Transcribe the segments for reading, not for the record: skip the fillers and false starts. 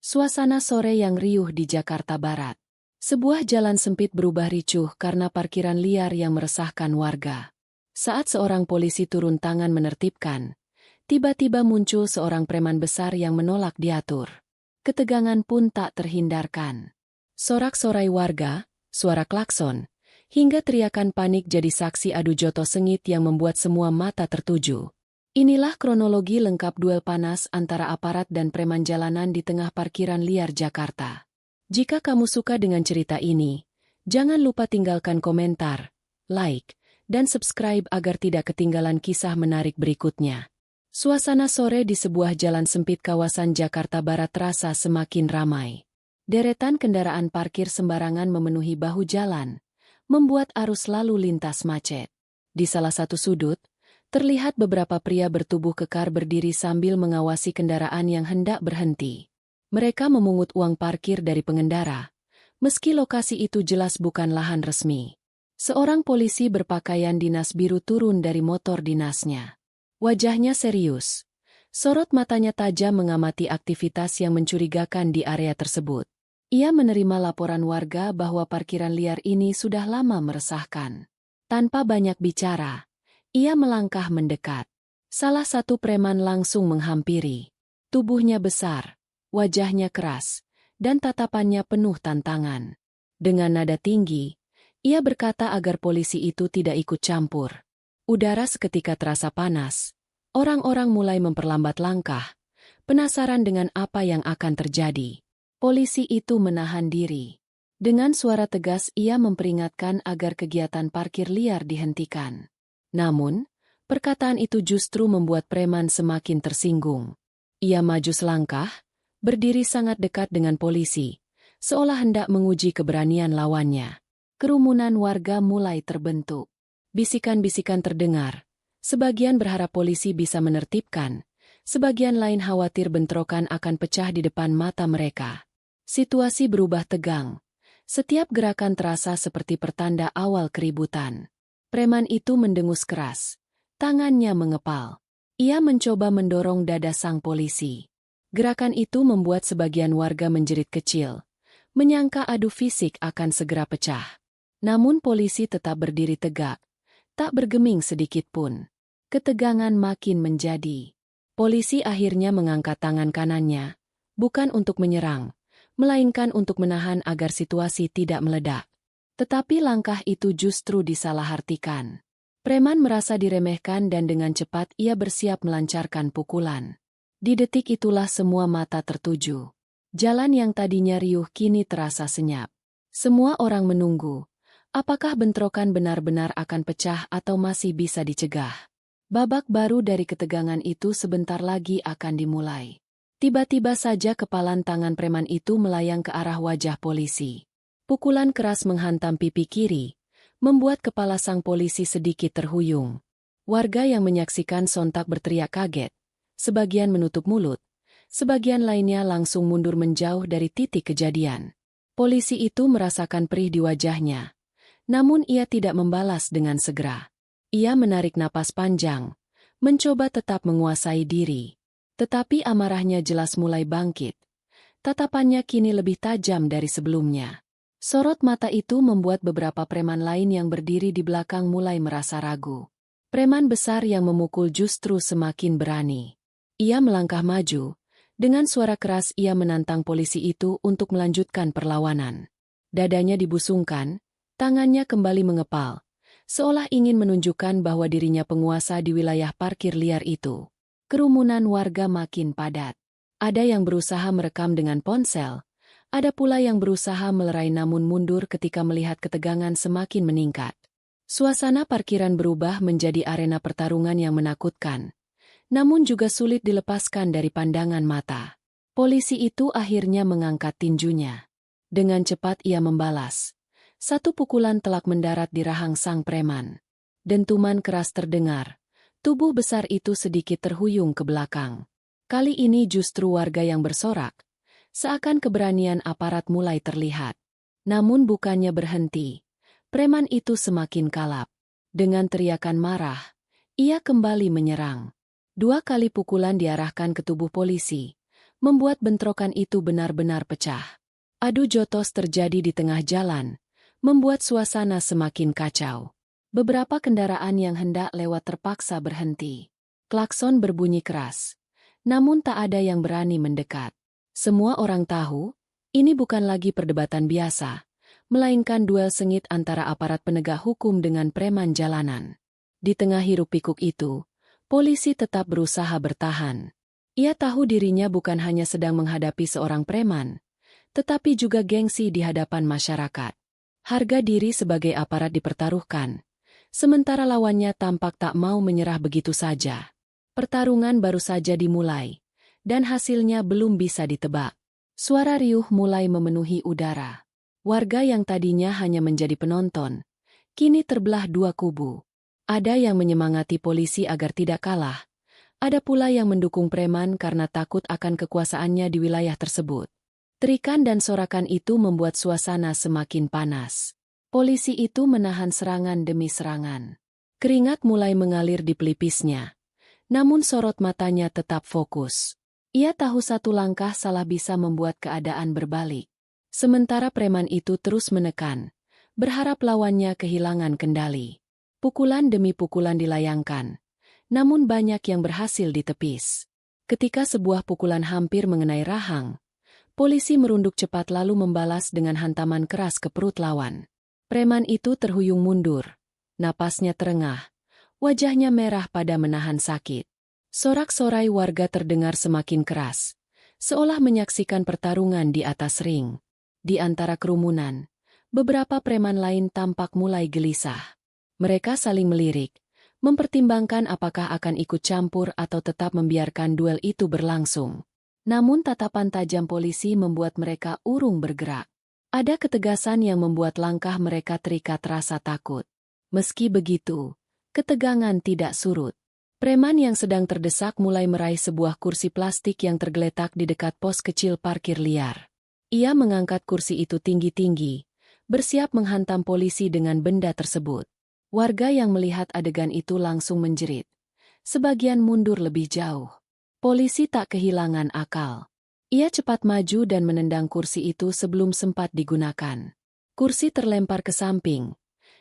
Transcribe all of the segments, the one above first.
Suasana sore yang riuh di Jakarta Barat. Sebuah jalan sempit berubah ricuh karena parkiran liar yang meresahkan warga. Saat seorang polisi turun tangan menertibkan, tiba-tiba muncul seorang preman besar yang menolak diatur. Ketegangan pun tak terhindarkan. Sorak-sorai warga, suara klakson, hingga teriakan panik jadi saksi adu joto sengit yang membuat semua mata tertuju. Inilah kronologi lengkap duel panas antara aparat dan preman jalanan di tengah parkiran liar Jakarta. Jika kamu suka dengan cerita ini, jangan lupa tinggalkan komentar, like, dan subscribe agar tidak ketinggalan kisah menarik berikutnya. Suasana sore di sebuah jalan sempit kawasan Jakarta Barat terasa semakin ramai. Deretan kendaraan parkir sembarangan memenuhi bahu jalan, membuat arus lalu lintas macet. Di salah satu sudut, terlihat beberapa pria bertubuh kekar berdiri sambil mengawasi kendaraan yang hendak berhenti. Mereka memungut uang parkir dari pengendara, meski lokasi itu jelas bukan lahan resmi. Seorang polisi berpakaian dinas biru turun dari motor dinasnya. Wajahnya serius. Sorot matanya tajam mengamati aktivitas yang mencurigakan di area tersebut. Ia menerima laporan warga bahwa parkiran liar ini sudah lama meresahkan. Tanpa banyak bicara, ia melangkah mendekat. Salah satu preman langsung menghampiri. Tubuhnya besar, wajahnya keras, dan tatapannya penuh tantangan. Dengan nada tinggi, ia berkata agar polisi itu tidak ikut campur. Udara seketika terasa panas. Orang-orang mulai memperlambat langkah, penasaran dengan apa yang akan terjadi. Polisi itu menahan diri. Dengan suara tegas ia memperingatkan agar kegiatan parkir liar dihentikan. Namun, perkataan itu justru membuat preman semakin tersinggung. Ia maju selangkah, berdiri sangat dekat dengan polisi, seolah hendak menguji keberanian lawannya. Kerumunan warga mulai terbentuk. Bisikan-bisikan terdengar. Sebagian berharap polisi bisa menertibkan, sebagian lain khawatir bentrokan akan pecah di depan mata mereka. Situasi berubah tegang. Setiap gerakan terasa seperti pertanda awal keributan. Preman itu mendengus keras. Tangannya mengepal. Ia mencoba mendorong dada sang polisi. Gerakan itu membuat sebagian warga menjerit kecil, menyangka adu fisik akan segera pecah. Namun polisi tetap berdiri tegak, tak bergeming sedikit pun. Ketegangan makin menjadi. Polisi akhirnya mengangkat tangan kanannya, bukan untuk menyerang, melainkan untuk menahan agar situasi tidak meledak. Tetapi langkah itu justru disalahartikan. Preman merasa diremehkan dan dengan cepat ia bersiap melancarkan pukulan. Di detik itulah semua mata tertuju. Jalan yang tadinya riuh kini terasa senyap. Semua orang menunggu. Apakah bentrokan benar-benar akan pecah atau masih bisa dicegah? Babak baru dari ketegangan itu sebentar lagi akan dimulai. Tiba-tiba saja kepalan tangan preman itu melayang ke arah wajah polisi. Pukulan keras menghantam pipi kiri, membuat kepala sang polisi sedikit terhuyung. Warga yang menyaksikan sontak berteriak kaget. Sebagian menutup mulut, sebagian lainnya langsung mundur menjauh dari titik kejadian. Polisi itu merasakan perih di wajahnya. Namun ia tidak membalas dengan segera. Ia menarik napas panjang, mencoba tetap menguasai diri. Tetapi amarahnya jelas mulai bangkit. Tatapannya kini lebih tajam dari sebelumnya. Sorot mata itu membuat beberapa preman lain yang berdiri di belakang mulai merasa ragu. Preman besar yang memukul justru semakin berani. Ia melangkah maju. Dengan suara keras ia menantang polisi itu untuk melanjutkan perlawanan. Dadanya dibusungkan, tangannya kembali mengepal, seolah ingin menunjukkan bahwa dirinya penguasa di wilayah parkir liar itu. Kerumunan warga makin padat. Ada yang berusaha merekam dengan ponsel, ada pula yang berusaha melerai namun mundur ketika melihat ketegangan semakin meningkat. Suasana parkiran berubah menjadi arena pertarungan yang menakutkan, namun juga sulit dilepaskan dari pandangan mata. Polisi itu akhirnya mengangkat tinjunya. Dengan cepat ia membalas. Satu pukulan telak mendarat di rahang sang preman. Dentuman keras terdengar. Tubuh besar itu sedikit terhuyung ke belakang. Kali ini justru warga yang bersorak. Seakan keberanian aparat mulai terlihat. Namun bukannya berhenti. Preman itu semakin kalap. Dengan teriakan marah, ia kembali menyerang. 2 kali pukulan diarahkan ke tubuh polisi, membuat bentrokan itu benar-benar pecah. Adu jotos terjadi di tengah jalan, membuat suasana semakin kacau. Beberapa kendaraan yang hendak lewat terpaksa berhenti. Klakson berbunyi keras, namun tak ada yang berani mendekat. Semua orang tahu, ini bukan lagi perdebatan biasa, melainkan duel sengit antara aparat penegak hukum dengan preman jalanan. Di tengah hiruk-pikuk itu, polisi tetap berusaha bertahan. Ia tahu dirinya bukan hanya sedang menghadapi seorang preman, tetapi juga gengsi di hadapan masyarakat. Harga diri sebagai aparat dipertaruhkan, sementara lawannya tampak tak mau menyerah begitu saja. Pertarungan baru saja dimulai, dan hasilnya belum bisa ditebak. Suara riuh mulai memenuhi udara. Warga yang tadinya hanya menjadi penonton, kini terbelah dua kubu. Ada yang menyemangati polisi agar tidak kalah, ada pula yang mendukung preman karena takut akan kekuasaannya di wilayah tersebut. Terikan dan sorakan itu membuat suasana semakin panas. Polisi itu menahan serangan demi serangan. Keringat mulai mengalir di pelipisnya, namun sorot matanya tetap fokus. Ia tahu satu langkah salah bisa membuat keadaan berbalik. Sementara preman itu terus menekan, berharap lawannya kehilangan kendali. Pukulan demi pukulan dilayangkan, namun banyak yang berhasil ditepis. Ketika sebuah pukulan hampir mengenai rahang, polisi merunduk cepat lalu membalas dengan hantaman keras ke perut lawan. Preman itu terhuyung mundur, napasnya terengah, wajahnya merah pada menahan sakit. Sorak-sorai warga terdengar semakin keras, seolah menyaksikan pertarungan di atas ring. Di antara kerumunan, beberapa preman lain tampak mulai gelisah. Mereka saling melirik, mempertimbangkan apakah akan ikut campur atau tetap membiarkan duel itu berlangsung. Namun tatapan tajam polisi membuat mereka urung bergerak. Ada ketegasan yang membuat langkah mereka terikat rasa takut. Meski begitu, ketegangan tidak surut. Preman yang sedang terdesak mulai meraih sebuah kursi plastik yang tergeletak di dekat pos kecil parkir liar. Ia mengangkat kursi itu tinggi-tinggi, bersiap menghantam polisi dengan benda tersebut. Warga yang melihat adegan itu langsung menjerit. Sebagian mundur lebih jauh. Polisi tak kehilangan akal. Ia cepat maju dan menendang kursi itu sebelum sempat digunakan. Kursi terlempar ke samping,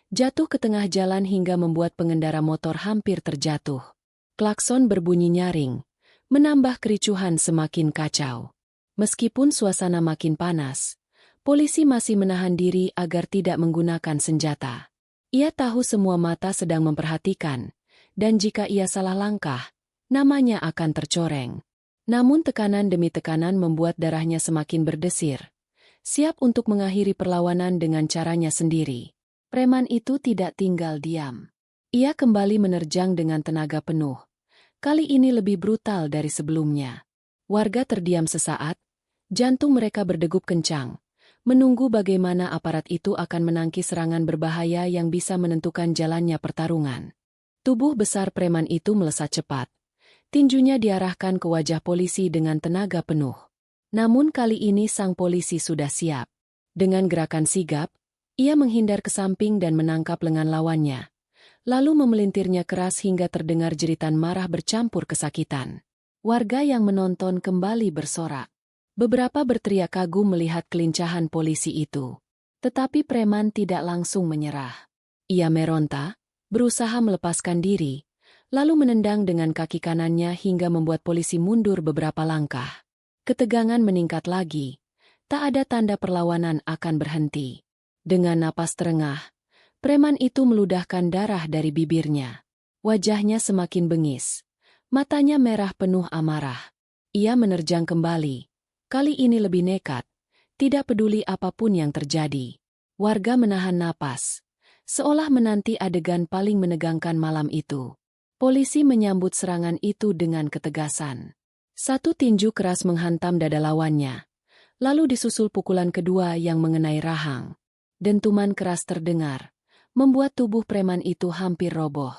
jatuh ke tengah jalan hingga membuat pengendara motor hampir terjatuh. Klakson berbunyi nyaring, menambah kericuhan semakin kacau. Meskipun suasana makin panas, polisi masih menahan diri agar tidak menggunakan senjata. Ia tahu semua mata sedang memperhatikan, dan jika ia salah langkah, namanya akan tercoreng. Namun tekanan demi tekanan membuat darahnya semakin berdesir, siap untuk mengakhiri perlawanan dengan caranya sendiri. Preman itu tidak tinggal diam. Ia kembali menerjang dengan tenaga penuh. Kali ini lebih brutal dari sebelumnya. Warga terdiam sesaat, jantung mereka berdegup kencang, menunggu bagaimana aparat itu akan menangkis serangan berbahaya yang bisa menentukan jalannya pertarungan. Tubuh besar preman itu melesat cepat. Tinjunya diarahkan ke wajah polisi dengan tenaga penuh. Namun kali ini sang polisi sudah siap. Dengan gerakan sigap, ia menghindar ke samping dan menangkap lengan lawannya. Lalu memelintirnya keras hingga terdengar jeritan marah bercampur kesakitan. Warga yang menonton kembali bersorak. Beberapa berteriak kagum melihat kelincahan polisi itu. Tetapi preman tidak langsung menyerah. Ia meronta, berusaha melepaskan diri, lalu menendang dengan kaki kanannya hingga membuat polisi mundur beberapa langkah. Ketegangan meningkat lagi. Tak ada tanda perlawanan akan berhenti. Dengan napas terengah, preman itu meludahkan darah dari bibirnya. Wajahnya semakin bengis. Matanya merah penuh amarah. Ia menerjang kembali. Kali ini lebih nekat, tidak peduli apapun yang terjadi. Warga menahan napas, seolah menanti adegan paling menegangkan malam itu. Polisi menyambut serangan itu dengan ketegasan. Satu tinju keras menghantam dada lawannya, lalu disusul pukulan kedua yang mengenai rahang. Dentuman keras terdengar, membuat tubuh preman itu hampir roboh.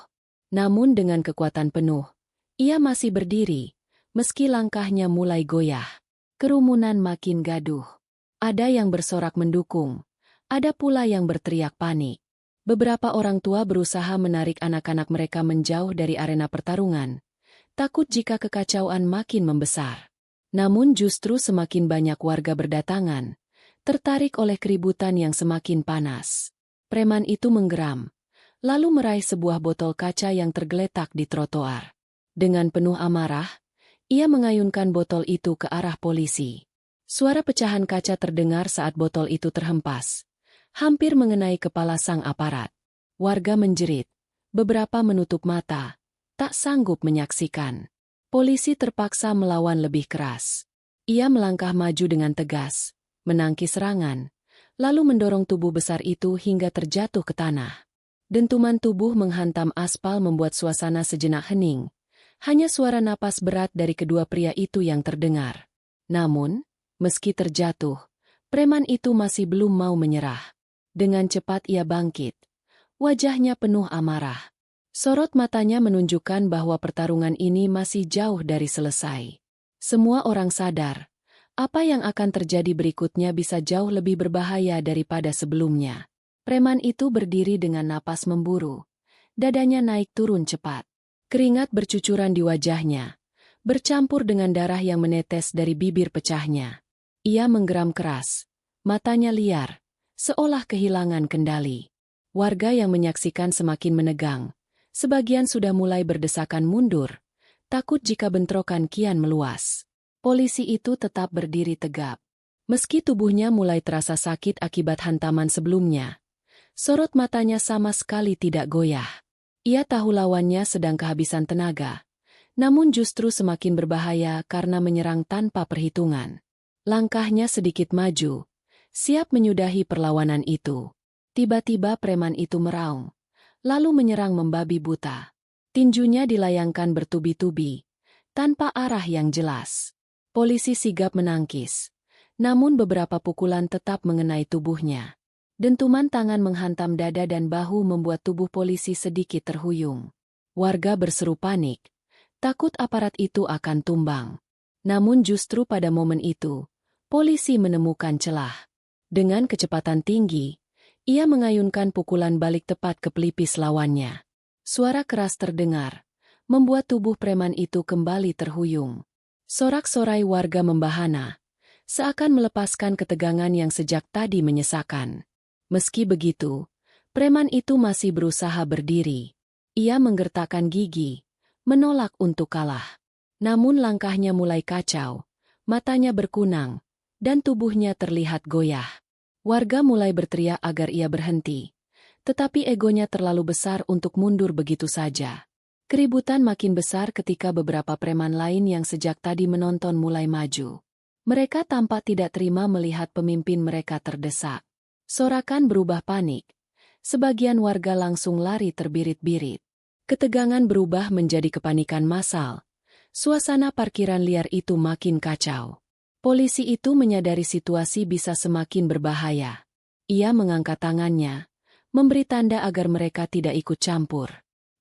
Namun dengan kekuatan penuh, ia masih berdiri, meski langkahnya mulai goyah. Kerumunan makin gaduh. Ada yang bersorak mendukung, ada pula yang berteriak panik. Beberapa orang tua berusaha menarik anak-anak mereka menjauh dari arena pertarungan, takut jika kekacauan makin membesar. Namun justru semakin banyak warga berdatangan, tertarik oleh keributan yang semakin panas. Preman itu menggeram, lalu meraih sebuah botol kaca yang tergeletak di trotoar. Dengan penuh amarah, ia mengayunkan botol itu ke arah polisi. Suara pecahan kaca terdengar saat botol itu terhempas, hampir mengenai kepala sang aparat. Warga menjerit, beberapa menutup mata, tak sanggup menyaksikan. Polisi terpaksa melawan lebih keras. Ia melangkah maju dengan tegas, menangkis serangan, lalu mendorong tubuh besar itu hingga terjatuh ke tanah. Dentuman tubuh menghantam aspal membuat suasana sejenak hening. Hanya suara napas berat dari kedua pria itu yang terdengar. Namun, meski terjatuh, preman itu masih belum mau menyerah. Dengan cepat ia bangkit. Wajahnya penuh amarah. Sorot matanya menunjukkan bahwa pertarungan ini masih jauh dari selesai. Semua orang sadar, apa yang akan terjadi berikutnya bisa jauh lebih berbahaya daripada sebelumnya. Preman itu berdiri dengan napas memburu. Dadanya naik turun cepat. Keringat bercucuran di wajahnya, bercampur dengan darah yang menetes dari bibir pecahnya. Ia menggeram keras, matanya liar, seolah kehilangan kendali. Warga yang menyaksikan semakin menegang. Sebagian sudah mulai berdesakan mundur, takut jika bentrokan kian meluas. Polisi itu tetap berdiri tegap. Meski tubuhnya mulai terasa sakit akibat hantaman sebelumnya, sorot matanya sama sekali tidak goyah. Ia tahu lawannya sedang kehabisan tenaga, namun justru semakin berbahaya karena menyerang tanpa perhitungan. Langkahnya sedikit maju, siap menyudahi perlawanan itu. Tiba-tiba preman itu meraung, lalu menyerang membabi buta. Tinjunya dilayangkan bertubi-tubi, tanpa arah yang jelas. Polisi sigap menangkis, namun beberapa pukulan tetap mengenai tubuhnya. Dentuman tangan menghantam dada dan bahu membuat tubuh polisi sedikit terhuyung. Warga berseru panik, takut aparat itu akan tumbang. Namun justru pada momen itu, polisi menemukan celah. Dengan kecepatan tinggi, ia mengayunkan pukulan balik tepat ke pelipis lawannya. Suara keras terdengar, membuat tubuh preman itu kembali terhuyung. Sorak-sorai warga membahana, seakan melepaskan ketegangan yang sejak tadi menyesakan. Meski begitu, preman itu masih berusaha berdiri. Ia menggertakkan gigi, menolak untuk kalah. Namun langkahnya mulai kacau, matanya berkunang, dan tubuhnya terlihat goyah. Warga mulai berteriak agar ia berhenti, tetapi egonya terlalu besar untuk mundur begitu saja. Keributan makin besar ketika beberapa preman lain yang sejak tadi menonton mulai maju. Mereka tampak tidak terima melihat pemimpin mereka terdesak. Sorakan berubah panik. Sebagian warga langsung lari terbirit-birit. Ketegangan berubah menjadi kepanikan massal. Suasana parkiran liar itu makin kacau. Polisi itu menyadari situasi bisa semakin berbahaya. Ia mengangkat tangannya, memberi tanda agar mereka tidak ikut campur.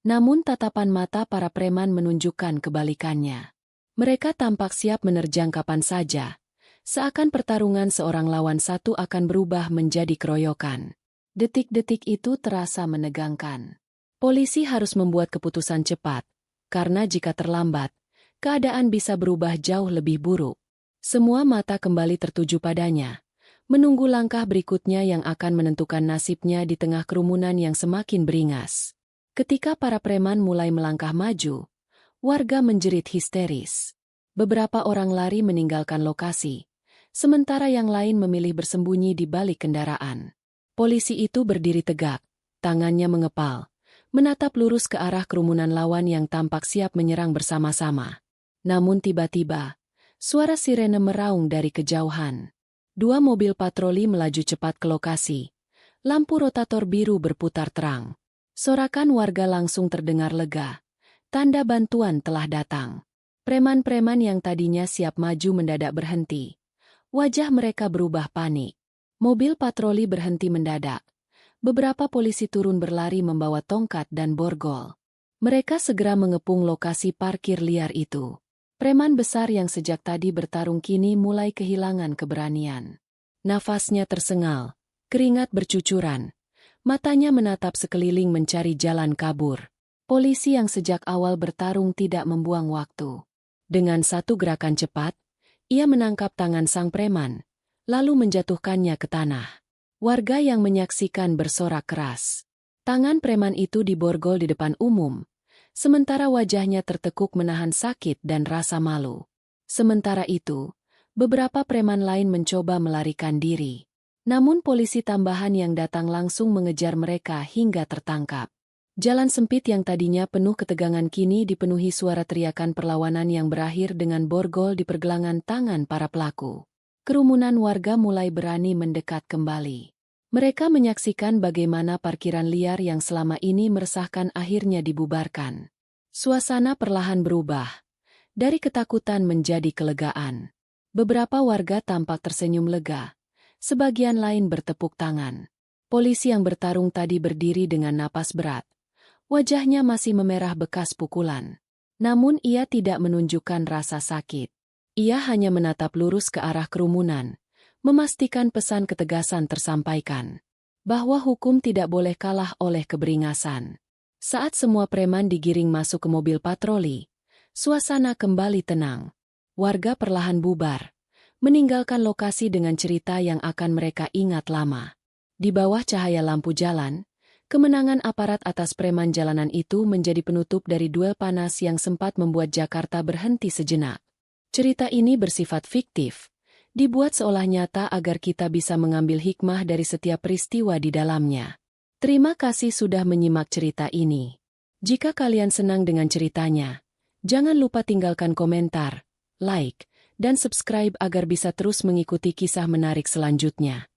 Namun tatapan mata para preman menunjukkan kebalikannya. Mereka tampak siap menerjang kapan saja, seakan pertarungan seorang lawan satu akan berubah menjadi keroyokan. Detik-detik itu terasa menegangkan. Polisi harus membuat keputusan cepat, karena jika terlambat, keadaan bisa berubah jauh lebih buruk. Semua mata kembali tertuju padanya, menunggu langkah berikutnya yang akan menentukan nasibnya di tengah kerumunan yang semakin beringas. Ketika para preman mulai melangkah maju, warga menjerit histeris. Beberapa orang lari meninggalkan lokasi, sementara yang lain memilih bersembunyi di balik kendaraan. Polisi itu berdiri tegak, tangannya mengepal, menatap lurus ke arah kerumunan lawan yang tampak siap menyerang bersama-sama. Namun tiba-tiba, suara sirene meraung dari kejauhan. 2 mobil patroli melaju cepat ke lokasi. Lampu rotator biru berputar terang. Sorakan warga langsung terdengar lega. Tanda bantuan telah datang. Preman-preman yang tadinya siap maju mendadak berhenti. Wajah mereka berubah panik. Mobil patroli berhenti mendadak. Beberapa polisi turun berlari membawa tongkat dan borgol. Mereka segera mengepung lokasi parkir liar itu. Preman besar yang sejak tadi bertarung kini mulai kehilangan keberanian. Nafasnya tersengal, keringat bercucuran. Matanya menatap sekeliling mencari jalan kabur. Polisi yang sejak awal bertarung tidak membuang waktu. Dengan satu gerakan cepat, Ia menangkap tangan sang preman, lalu menjatuhkannya ke tanah. Warga yang menyaksikan bersorak keras. Tangan preman itu diborgol di depan umum, sementara wajahnya tertekuk menahan sakit dan rasa malu. Sementara itu, beberapa preman lain mencoba melarikan diri. Namun polisi tambahan yang datang langsung mengejar mereka hingga tertangkap. Jalan sempit yang tadinya penuh ketegangan kini dipenuhi suara teriakan perlawanan yang berakhir dengan borgol di pergelangan tangan para pelaku. Kerumunan warga mulai berani mendekat kembali. Mereka menyaksikan bagaimana parkiran liar yang selama ini meresahkan akhirnya dibubarkan. Suasana perlahan berubah. Dari ketakutan menjadi kelegaan. Beberapa warga tampak tersenyum lega. Sebagian lain bertepuk tangan. Polisi yang bertarung tadi berdiri dengan napas berat. Wajahnya masih memerah bekas pukulan. Namun ia tidak menunjukkan rasa sakit. Ia hanya menatap lurus ke arah kerumunan, memastikan pesan ketegasan tersampaikan. Bahwa hukum tidak boleh kalah oleh keberingasan. Saat semua preman digiring masuk ke mobil patroli, suasana kembali tenang. Warga perlahan bubar, meninggalkan lokasi dengan cerita yang akan mereka ingat lama. Di bawah cahaya lampu jalan, kemenangan aparat atas preman jalanan itu menjadi penutup dari duel panas yang sempat membuat Jakarta berhenti sejenak. Cerita ini bersifat fiktif, dibuat seolah nyata agar kita bisa mengambil hikmah dari setiap peristiwa di dalamnya. Terima kasih sudah menyimak cerita ini. Jika kalian senang dengan ceritanya, jangan lupa tinggalkan komentar, like, dan subscribe agar bisa terus mengikuti kisah menarik selanjutnya.